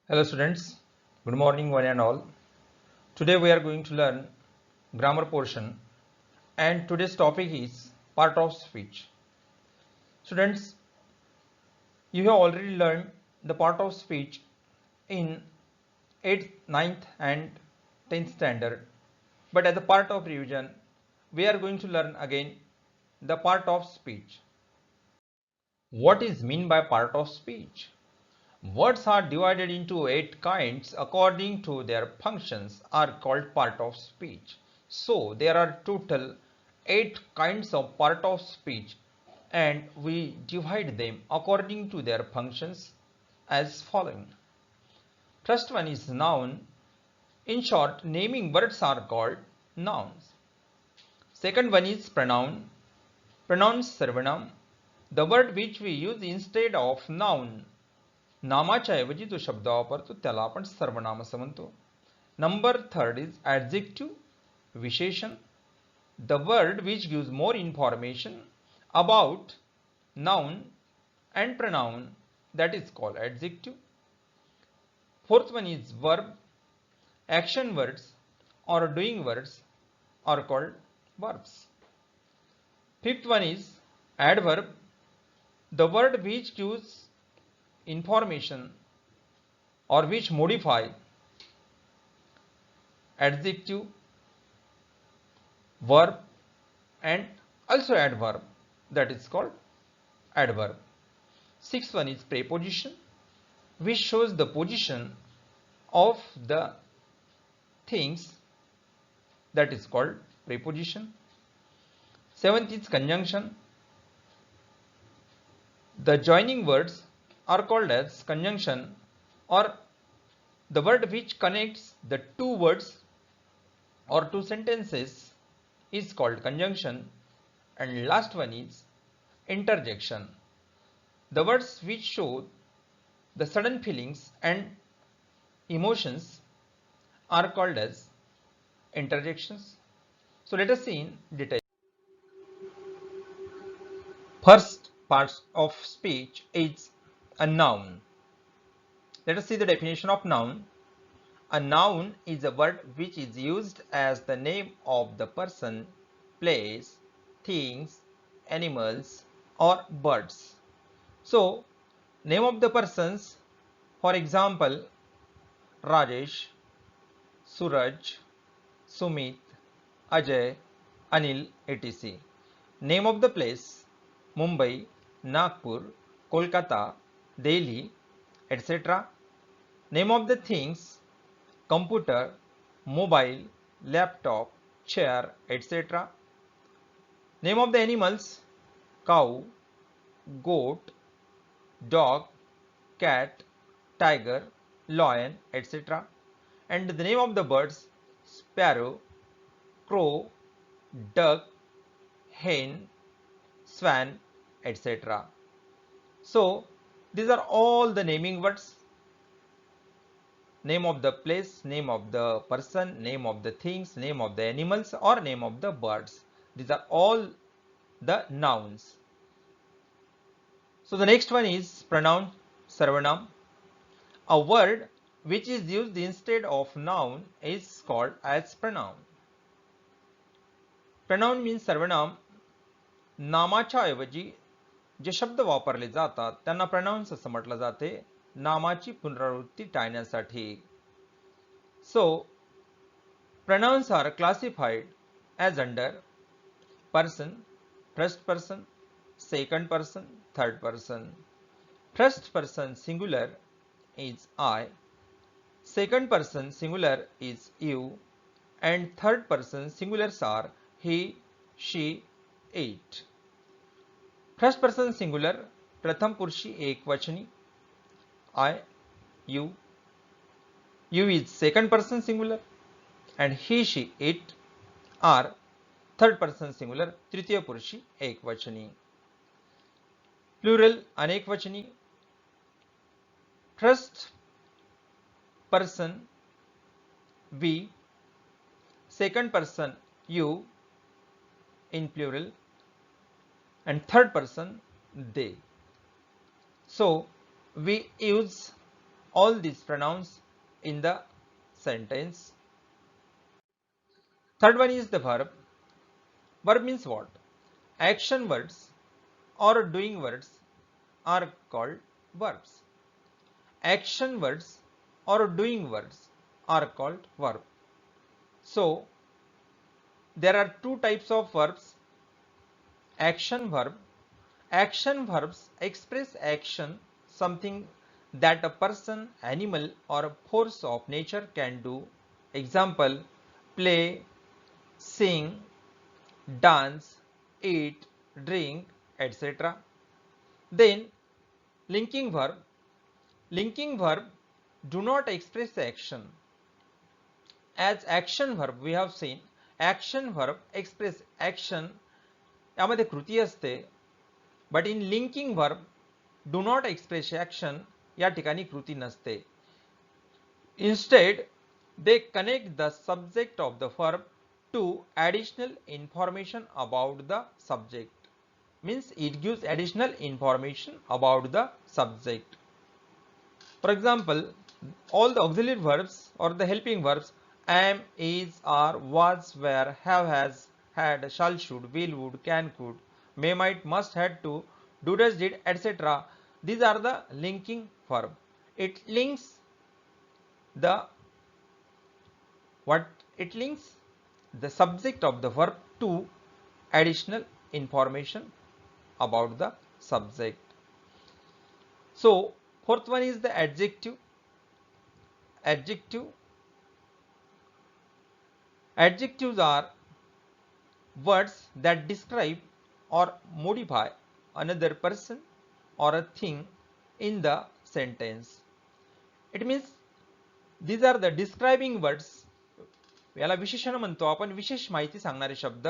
Hello students, good morning one and all. Today we are going to learn grammar portion and today's topic is part of speech. Students, you have already learned the part of speech in 8th, 9th and 10th standard. But as a part of revision, we are going to learn again the part of speech. What is mean by part of speech? Words are divided into 8 kinds according to their functions are called part of speech. So there are total 8 kinds of part of speech and we divide them according to their functions as following. First one is noun. In short, naming words are called nouns. Second one is pronoun. Pronouns सर्वनाम. The word which we use instead of noun. नामाच्या ऐवजी जो शब्द वापरतो त्याला आपण सर्वनाम असं म्हणतो. नंबर थर्ड इज ॲडजेक्टिव्ह विशेषण. The word which gives more information about noun and pronoun that is called adjective. Fourth one is verb. Action words और doing words are called verbs. Fifth one is adverb. The word which gives information or which modify adjective, verb and also adverb, that is called adverb. Sixth one is preposition, which shows the position of the things, that is called preposition. Seventh is conjunction. The joining words are called as conjunction or the word which connects the two words or two sentences is called conjunction. And last one is interjection. The words which show the sudden feelings and emotions are called as interjections. So let us see in detail. First part of speech is a noun. Let us see the definition of noun. A noun is a word which is used as the name of the person, place, things, animals or birds. So, name of the persons, for example, Rajesh, Suraj, Sumit, Ajay, Anil, etc. Name of the place, Mumbai, Nagpur, Kolkata, Delhi, etc. Name of the things, computer, mobile, laptop, chair, etc. Name of the animals, cow, goat, dog, cat, tiger, lion, etc. And the name of the birds, sparrow, crow, duck, hen, swan, etc. So these are all the naming words. Name of the place, name of the person, name of the things, name of the animals or name of the birds. These are all the nouns. So the next one is pronoun, sarvanam. A word which is used instead of noun is called as pronoun. Pronoun means सर्वनाम. नामाच्या ऐवजी जे शब्द वापरले जातात त्यांना pronouns असं म्हटलं जाते नामाची पुनरावृत्ती टाळण्यासाठी. So pronouns are classified as under person, first person, second person, third person. First person singular is I, second person singular is you, and third person singulars are he, she, it. First person singular प्रथम पुरुषी एकवचनी I, you. You is second person singular and he, she, it are third person singular तृतीय पुरुषी एकवचनी. Plural अनेकवचनी. First person we, second person you in plural and third person they. So we use all these pronouns in the sentence. Third one is the verb. Verb means what? Action words or doing words are called verbs. Action words or doing words are called verb. So there are two types of verbs. Action verb. Action verbs express action, something that a person, animal or a force of nature can do. Example, play, sing, dance, eat, drink, etc. Then linking verb. Linking verb do not express action. As action verb we have seen, action verb express action, यामध्ये कृती असते, but in linking verb do not express action, या ठिकाणी कृती नसते. Instead they connect the subject of the verb to additional information about the subject. Means it gives additional information about the subject. For example, all the auxiliary verbs or the helping verbs am, is, are, was, were, have, has, had, shall, should, will, would, can, could, may, might, must, had to, do, does, did, etc. These are the linking verb. It links the subject of the verb to additional information about the subject. So fourth one is the adjective. Adjectives are words that describe or modify another person or a thing in the sentence. It means these are the describing words. याला विशेषण म्हणतो आपण, विशेष माहिती सांगणारे शब्द.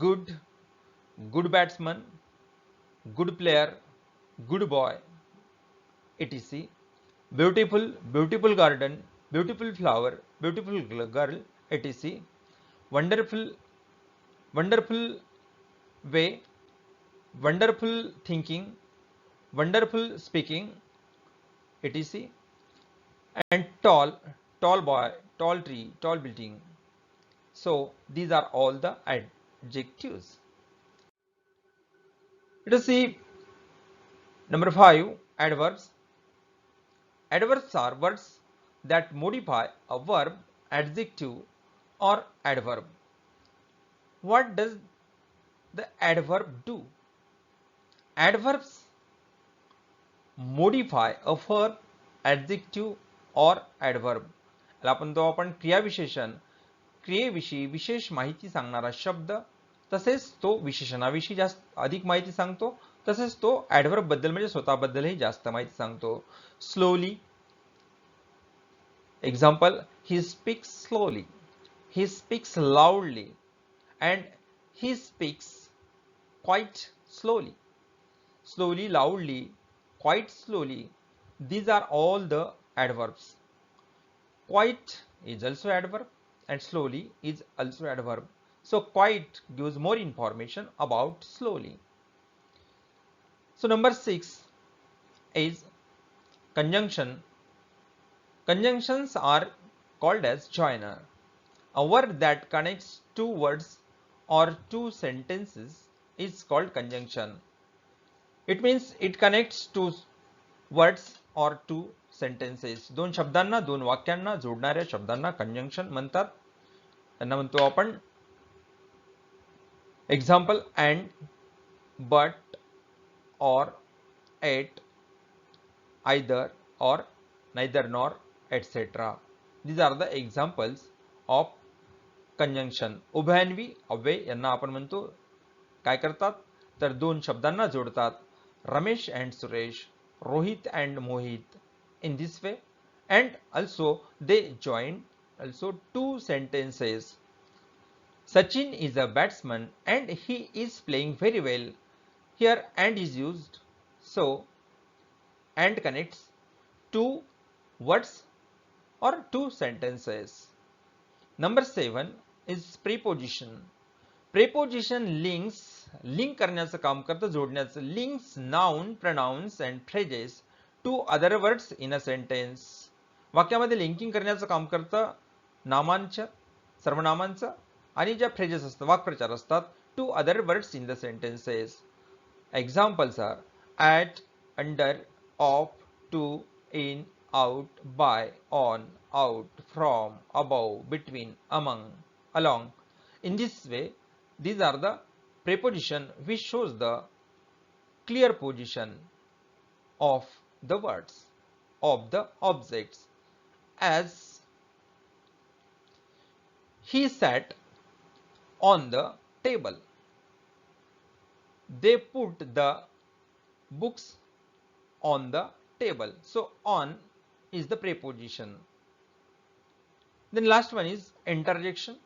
Good, good batsman, good player, good boy, etc. Beautiful, beautiful garden, beautiful flower, beautiful girl, etc. Wonderful, wonderful way, wonderful thinking, wonderful speaking, etc. And tall, tall boy, tall tree, tall building. So these are all the adjectives. Let us see number 5, adverbs. Adverbs are words that modify a verb, adjective or adverb. What does the adverb do? Adverbs modify a verb, adjective or adverb. आपण क्रियाविशेषण, क्रियेविषयी विशेष माहिती सांगणारा शब्द, तसेच तो विशेषणाविषयी जास्त अधिक माहिती सांगतो, तसेच तो adverb बद्दल म्हणजे स्वतःबद्दलही जास्त माहिती सांगतो. Slowly. Example, he speaks slowly, he speaks loudly, and he speaks quite slowly. Slowly, loudly, quite slowly, these are all the adverbs. Quite is also adverb and slowly is also adverb. So quite gives more information about slowly. So number 6 is conjunction. Conjunctions are called as joiner. A word that connects two words or two sentences is called conjunction. It means it connects two words or two sentences. दोन शब्दांना, दोन वाक्यांना जोडणाऱ्या शब्दांना conjunction म्हणतात. त्यांना म्हणतो आपण example, and, but, or, at, either, or, neither, nor, etc. These are the examples of conjunction. उभयान्वी अव्यय यांना आपण म्हणतो काय करतात तर दोन शब्दांना जोडतात. Ramesh and Suresh, Rohit and Mohit, in this way, and also they join also two sentences. Sachin is a batsman and he is playing very well. Here and is used, so and connects two words or two sentences. Number 7 is preposition. Preposition links, link करण्याचं काम करतं, जोडण्याचं. Links noun, pronouns and phrases to other words in a sentence. वाक्यामध्ये linking करण्याचं काम करतं नामांच्या, सर्वनामांचं आणि ज्या फ्रेजेस असतात, वाक्प्रचार असतात, to other words in the sentences. Examples are at, under, of, to, in, out, by, on, out, from, above, between, among, along. In this way, these are the preposition which shows the clear position of the words, of the objects. As he sat on the table, they put the books on the table. So on is the preposition. Then last one is interjection,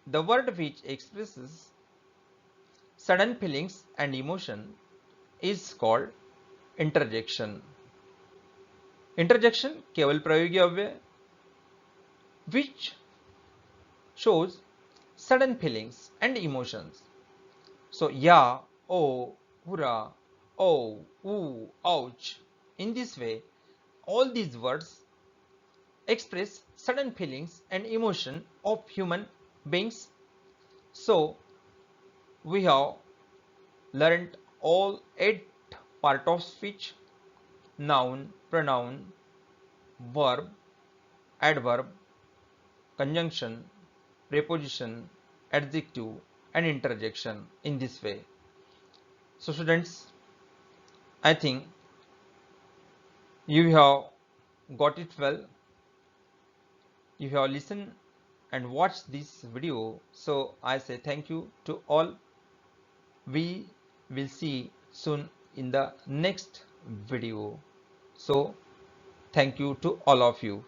the word which expresses sudden feelings and emotion is called interjection. Interjection केवल प्रयोगी अव्यय which shows sudden feelings and emotions. So ya, oh, hurrah, oh, ooh, ouch. In this way, all these words express sudden feelings and emotion of human beings. So we have learned all 8 part of speech: noun, pronoun, verb, adverb, conjunction, preposition, adjective and interjection in this way. So students, I think you have got it well. You have listened and watched this video. So I say thank you to all. We will see soon in the next video. So thank you to all of you.